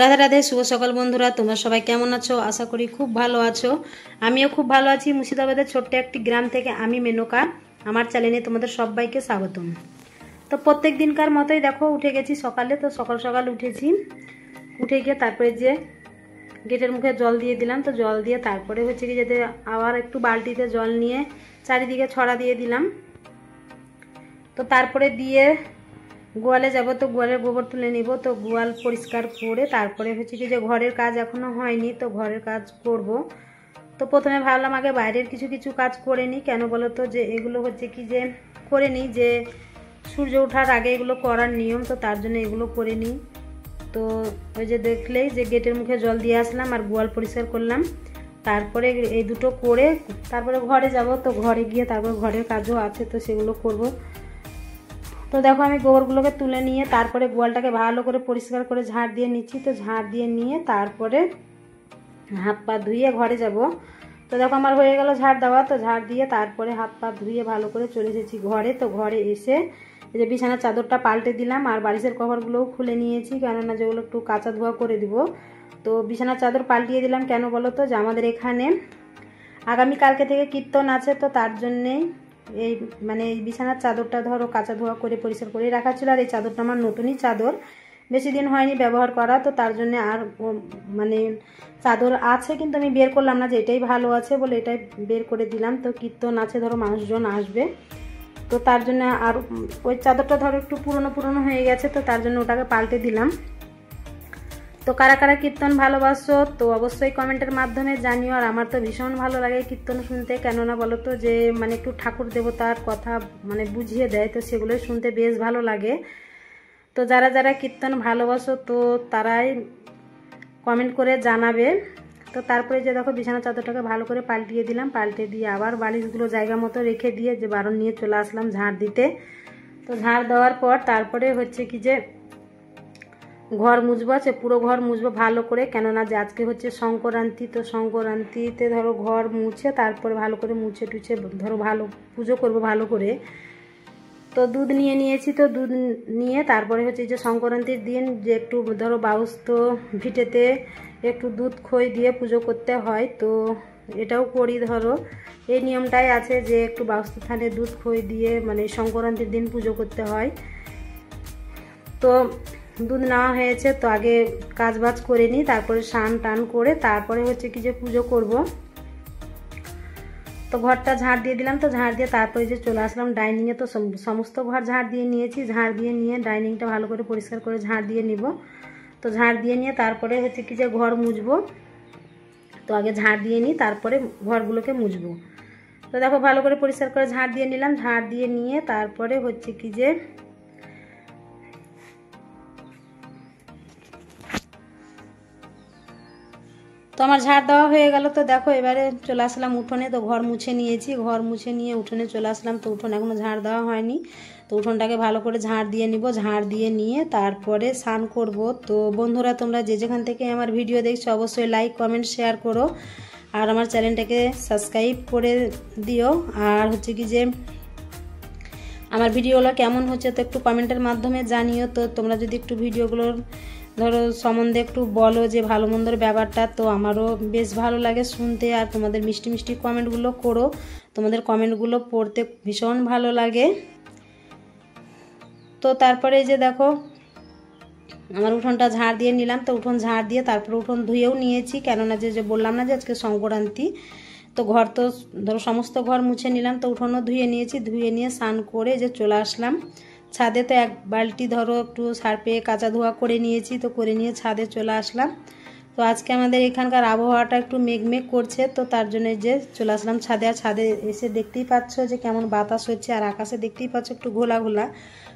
রাধে রাধে, শুভ সকাল বন্ধুরা। তোমরা সবাই কেমন আছো? আশা করি খুব ভালো আছো। আমিও খুব ভালো আছি। মুর্শিদাবাদের ছোট্ট একটি গ্রাম থেকে আমি মেনকা। আমার চ্যানেলে তোমাদের সবাইকে স্বাগতম। তো প্রত্যেক দিনকার মতোই দেখো উঠে গেছি সকালে। তো সকাল সকাল উঠেছি, উঠে গিয়ে তারপরে যে গেটের মুখে জল দিয়ে দিলাম। তো জল দিয়ে তারপরে হচ্ছে কি যাতে আবার একটু বালতিতে জল নিয়ে চারিদিকে ছড়া দিয়ে দিলাম। তো তারপরে দিয়ে গোয়ালে যাব। তো গোয়ালের গোবর তুলে নিব। তো গোয়াল পরিষ্কার করে তারপরে হচ্ছে কি যে ঘরের কাজ এখনো হয়নি, তো ঘরের কাজ করব। তো প্রথমে ভাবলাম আগে বাইরের কিছু কাজ করে নিই। কেন বলো তো, যে এগুলো হচ্ছে কি যে করে নিই, যে সূর্য ওঠার আগে এগুলো করার নিয়ম, তো তার জন্য এগুলো করে নিই। তো ওই যে দেখলেই যে গেটের মুখে জল দিয়ে আসলাম আর গোয়াল পরিষ্কার করলাম। তারপরে এই দুটো করে তারপরে ঘরে যাব। তো ঘরে গিয়ে তারপর ঘরের কাজও আছে, তো সেগুলো করব। তো দেখো আমি গোবরগুলোকে তুলে নিয়ে তারপরে গোয়ালটাকে ভালো করে পরিষ্কার করে ঝাড় দিয়ে নিচ্ছি। তো ঝাড় দিয়ে নিয়ে তারপরে হাত পা ধুয়ে ঘরে যাব। তো দেখো আমার হয়ে গেল ঝাড় দেওয়া। তো ঝাড় দিয়ে তারপরে হাত পা ধুয়ে ভালো করে চলে এসেছি ঘরে। তো ঘরে এসে এই যে বিছানার চাদরটা পাল্টে দিলাম আর বালিশের কভারগুলোও খুলে নিয়েছি, কেননা যেগুলো একটু কাঁচা ধোয়া করে দিব। তো বিছানার চাদর পাল্টিয়ে দিলাম কেন বলো তো, যে আমাদের এখানে আগামীকালকে থেকে কীর্তন আছে। তো তার জন্যেই এই এই বিছানার চাদরটা ধরো কাঁচা ধোয়া করে পরিষ্কার করে রাখা ছিল। আর এই চাদরটা আমার নতুনই চাদর, বেশি দিন হয়নি ব্যবহার করা। তো তার জন্য আর চাদর আছে, কিন্তু আমি বের করলাম না, যে এটাই ভালো আছে বলে এটাই বের করে দিলাম। তো কীর্তন আছে, ধরো মানুষজন আসবে, তো তার জন্য আর ওই চাদরটা ধরো একটু পুরনো হয়ে গেছে, তো তার জন্য ওটাকে পাল্টে দিলাম। তো কারা কারা কীর্তন ভালোবাসো তো অবশ্যই কমেন্টের মাধ্যমে জানিও। আর আমার তো ভীষণ ভালো লাগে কীর্তন শুনতে, কেননা বলো তো যে একটু ঠাকুর দেবতার কথা বুঝিয়ে দেয়, তো সেগুলোই শুনতে বেশ ভালো লাগে। তো যারা যারা কীর্তন ভালোবাসো তো তারাই কমেন্ট করে জানাবে। তো তারপরে যে দেখো বিছানা চাদরটাকে ভালো করে পাল্টিয়ে দিলাম, পাল্টে দিয়ে আবার বালিশগুলো জায়গা মতো রেখে দিয়ে যে বারণ নিয়ে চলে আসলাম ঝাড় দিতে। তো ঝাড় দেওয়ার পর তারপরে হচ্ছে কি যে ঘর মুছবো, আছে পুরো ঘর মুছবো ভালো করে, কেননা যে আজকে হচ্ছে সংক্রান্তি। তো সংক্রান্তিতে ধরো ঘর মুছে তারপরে ভালো করে মুছে টুছে ধরো ভালো পুজো করবো ভালো করে। তো দুধ নিয়ে নিয়েছি। তো দুধ নিয়ে তারপরে হচ্ছে যে সংক্রান্তির দিন যে একটু ধরো বাউস্ত ভিটেতে একটু দুধ খই দিয়ে পুজো করতে হয়, তো এটাও করি। ধরো এই নিয়মটাই আছে যে একটু বাউস্ত থানে দুধ খই দিয়ে সংক্রান্তির দিন পুজো করতে হয়। তো দুধ নেওয়া হয়েছে, তো আগে কাজ বাজ করে নিই, তারপরে স্নান টান করে তারপরে হচ্ছে কি যে পুজো করব। তো ঘরটা ঝাড় দিয়ে দিলাম। তো ঝাড় দিয়ে তারপরে যে চলে আসলাম ডাইনিংয়ে। তো সমস্ত ঘর ঝাড় দিয়ে নিয়েছি। ঝাড় দিয়ে নিয়ে ডাইনিংটা ভালো করে পরিষ্কার করে ঝাড় দিয়ে নিব। তো ঝাড় দিয়ে নিয়ে তারপরে হচ্ছে কি যে ঘর মুছবো। তো আগে ঝাড় দিয়ে নিই, তারপরে ঘরগুলোকে মুছবো। তো দেখো ভালো করে পরিষ্কার করে ঝাড় দিয়ে নিলাম। ঝাড় দিয়ে নিয়ে তারপরে হচ্ছে কি যে তো আমার ঝাড় দেওয়া হয়ে গেল। তো দেখো এবারে চলে আসলাম উঠোনে। তো ঘর মুছে নিয়েছি, ঘর মুছে নিয়ে উঠোনে চলে আসলাম। তো উঠোন এখনও ঝাড় দেওয়া হয়নি, তো উঠোনটাকে ভালো করে ঝাড় দিয়ে নিব। ঝাড় দিয়ে নিয়ে তারপরে স্নান করব। তো বন্ধুরা তোমরা যে যেখান থেকে আমার ভিডিও দেখছো অবশ্যই লাইক কমেন্ট শেয়ার করো, আর আমার চ্যানেলটাকে সাবস্ক্রাইব করে দিও। আর হচ্ছে কি যে আমার ভিডিওগুলো কেমন হচ্ছে তো একটু কমেন্টের মাধ্যমে জানিও। তো তোমরা যদি একটু ভিডিওগুলোর ধরো সম্বন্ধে একটু বলো যে ভালো মন্দর ব্যাপারটা, তো আমারও বেশ ভালো লাগে শুনতে। আর তোমাদের মিষ্টি মিষ্টি কমেন্টগুলো করো, তোমাদের কমেন্টগুলো পড়তে ভীষণ ভালো লাগে। তো তারপরে যে দেখো আমার উঠোনটা ঝাড় দিয়ে নিলাম। তো উঠোন ঝাড় দিয়ে তারপরে উঠোন ধুয়েও নিয়েছি, কেননা যে বললাম না যে আজকে সংক্রান্তি। তো ঘর তো ধরো সমস্ত ঘর মুছে নিলাম। তো উঠোনও ধুয়ে নিয়েছি, ধুয়ে নিয়ে স্নান করে যে চলে আসলাম ছাদে। তো এক বালতি ধরো একটু সার্ফে কাঁচা ধোয়া করে নিয়েছি, তো করে নিয়ে ছাদে চলে আসলাম। তো আজকে আমাদের এখানকার আবহাওয়াটা একটু মেঘমেঘ করছে, তো তার জন্য যে চলে আসলাম ছাদে। আর ছাদে এসে দেখতেই পাচ্ছ যে কেমন বাতাস হচ্ছে, আর আকাশে দেখতেই পাচ্ছ একটু ঘোলা ঘোলা।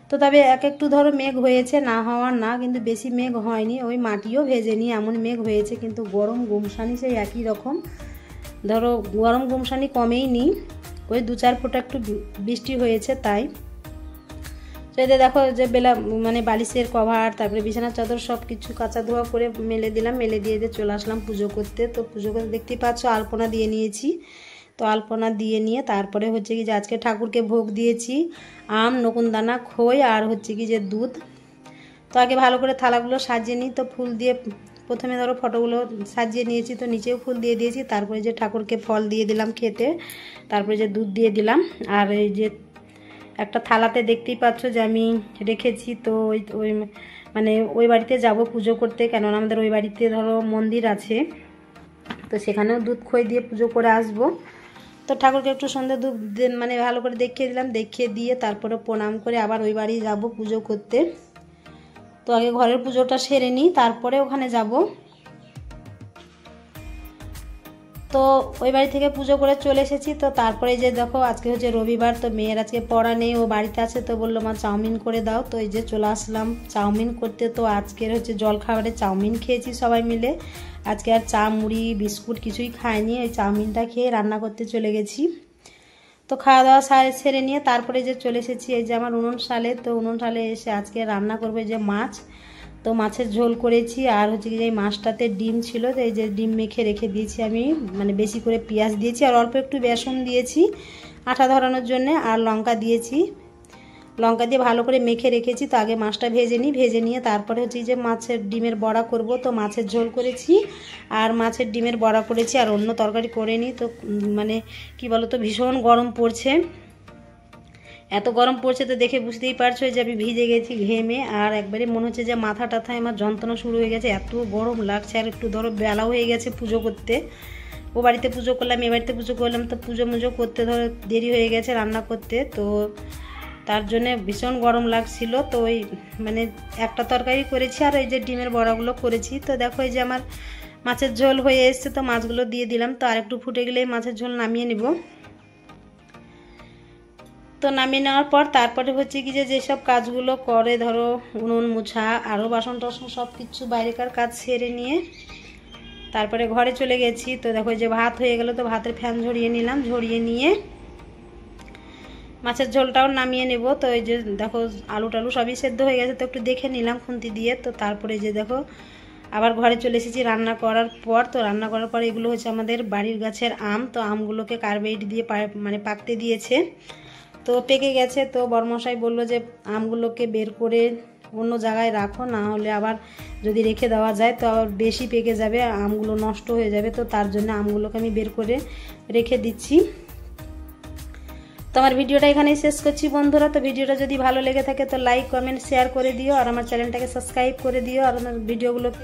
তো তবে একটু ধরো মেঘ হয়েছে, না হওয়ার না, কিন্তু বেশি মেঘ হয়নি, ওই মাটিও ভেজেনি এমন মেঘ হয়েছে। কিন্তু গরম গুমসানি সেই একই রকম, ধরো গরম গুমসানি কমেই নি, ওই 2-4 ফোঁটা একটু বৃষ্টি হয়েছে তাই। তো এতে দেখো যে বেলা বালিশের কভার তারপরে বিছানার চাদর সব কিছু কাঁচা ধোয়া করে মেলে দিলাম। মেলে দিয়ে চলে আসলাম পুজো করতে। তো পুজো করতে দেখতেই পাচ্ছ আলপনা দিয়ে নিয়েছি। তো আলপনা দিয়ে নিয়ে তারপরে হচ্ছে কি যে আজকে ঠাকুরকে ভোগ দিয়েছি আম, নকুনদানা, খই আর হচ্ছে কি যে দুধ। তো আগে ভালো করে থালাগুলো সাজিয়ে নিই। তো ফুল দিয়ে প্রথমে ধরো ফটোগুলো সাজিয়ে নিয়েছি, তো নিচেও ফুল দিয়ে দিয়েছি। তারপরে যে ঠাকুরকে ফল দিয়ে দিলাম খেতে, তারপরে যে দুধ দিয়ে দিলাম। আর এই যে একটা থালাতে দেখতেই পাচ্ছ যে আমি রেখেছি, তো ওই মানে ওই বাড়িতে যাব পুজো করতে, কেননা আমাদের ওই বাড়িতে ধরো মন্দির আছে, তো সেখানেও দুধ খই দিয়ে পুজো করে আসবো। তো ঠাকুরকে একটু সন্ধ্যে ধূপ মানে ভালো করে দেখিয়ে দিলাম, দেখিয়ে দিয়ে তারপরে প্রণাম করে আবার ওই বাড়ি যাব পুজো করতে। তো আগে ঘরের পুজোটা সেরে নিই, তারপরে ওখানে যাব। তো ওই বাড়ি থেকে পুজো করে চলে এসেছি। তো তারপরে যে দেখো আজকে হচ্ছে রবিবার, তো মেয়ের আজকে পড়া নেই, ও বাড়িতে আছে, তো বললো মা চাউমিন করে দাও। তো এই যে চলে আসলাম চাউমিন করতে। তো আজকের হচ্ছে জলখাবারে চাউমিন খেয়েছি সবাই মিলে। আজকে আর চা মুড়ি বিস্কুট কিছুই খাইনি, ওই চাউমিনটা খেয়ে রান্না করতে চলে গেছি। তো খাওয়া দাওয়া সেরে নিয়ে তারপরে যে চলে এসেছি এই যে আমার উনুন শালে। তো উনুন শালে এসে আজকে রান্না করবো যে মাছ। তো মাছের ঝোল করেছি, আর হচ্ছে কি যে মাছটাতে ডিম ছিল, তো এই যে ডিম মেখে রেখে দিয়েছি আমি, মানে বেশি করে পেঁয়াজ দিয়েছি আর অল্প একটু বেসন দিয়েছি আঠা ধরানোর জন্য, আর লঙ্কা দিয়েছি। লঙ্কা দিয়ে ভালো করে মেখে রেখেছি। তো আগে মাছটা ভেজে নিই, ভেজে নিয়ে তারপরে হচ্ছে যে মাছের ডিমের বড়া করব। তো মাছের ঝোল করেছি আর মাছের ডিমের বড়া করেছি, আর অন্য তরকারি করে নিই। তো মানে কি বলো তো, ভীষণ গরম পড়ছে, এত গরম পড়ছে তো দেখে বুঝতেই পারছো যে আমি ভিজে গেছি ঘেমে, আর একবারে মনে হচ্ছে যে মাথা টাথায় আমার যন্ত্রণা শুরু হয়ে গেছে, এত গরম লাগছে। আর একটু ধরো বেলাও হয়ে গেছে পুজো করতে, ও বাড়িতে পুজো করলাম এ বাড়িতে পুজো করলাম, তো পুজো মুজো করতে ধরো দেরি হয়ে গেছে রান্না করতে, তো তার জন্য ভীষণ গরম লাগছিল। তো ওই মানে একটা তরকারি করেছি আর এই যে ডিমের বড়াগুলো করেছি। তো দেখো এই যে আমার মাছের ঝোল হয়ে এসছে, তো মাছগুলো দিয়ে দিলাম। তো আর একটু ফুটে গেলেই মাছের ঝোল নামিয়ে নিব। তো নামিয়ে নেওয়ার পর তারপরে হচ্ছে কি যে যেসব কাজগুলো করে ধরো উনুন মুছা আরও বাসন টাসন সব কিছু বাইরেকার কাজ সেরে নিয়ে তারপরে ঘরে চলে গেছি। তো দেখো যে ভাত হয়ে গেল, তো ভাতের ফ্যান ঝরিয়ে নিলাম, ঝরিয়ে নিয়ে মাছের ঝোলটাও নামিয়ে নেব। তো এই যে দেখো আলু টালু সবই সেদ্ধ হয়ে গেছে, তো একটু দেখে নিলাম খুন্তি দিয়ে। তো তারপরে যে দেখো আবার ঘরে চলে এসেছি রান্না করার পর। তো রান্না করার পর এগুলো হচ্ছে আমাদের বাড়ির গাছের আম, তো আমগুলোকে কার্বাইড দিয়ে মানে পাকতে দিয়েছে, তো পেকে গেছে। তো বড়মশাই বললো যে আমগুলোকে বের করে অন্য জায়গায় রাখো, না হলে আবার যদি রেখে দেওয়া যায় তো আবার বেশি পেকে যাবে, আমগুলো নষ্ট হয়ে যাবে। তো তার জন্য আমগুলোকে আমি বের করে রেখে দিচ্ছি। তো আমার ভিডিওটা এখানেই শেষ করছি বন্ধুরা। তো ভিডিওটা যদি ভালো লেগে থাকে তো লাইক কমেন্ট শেয়ার করে দিও, আর আমার চ্যানেলটাকে সাবস্ক্রাইব করে দিও, আর আমার ভিডিওগুলোকে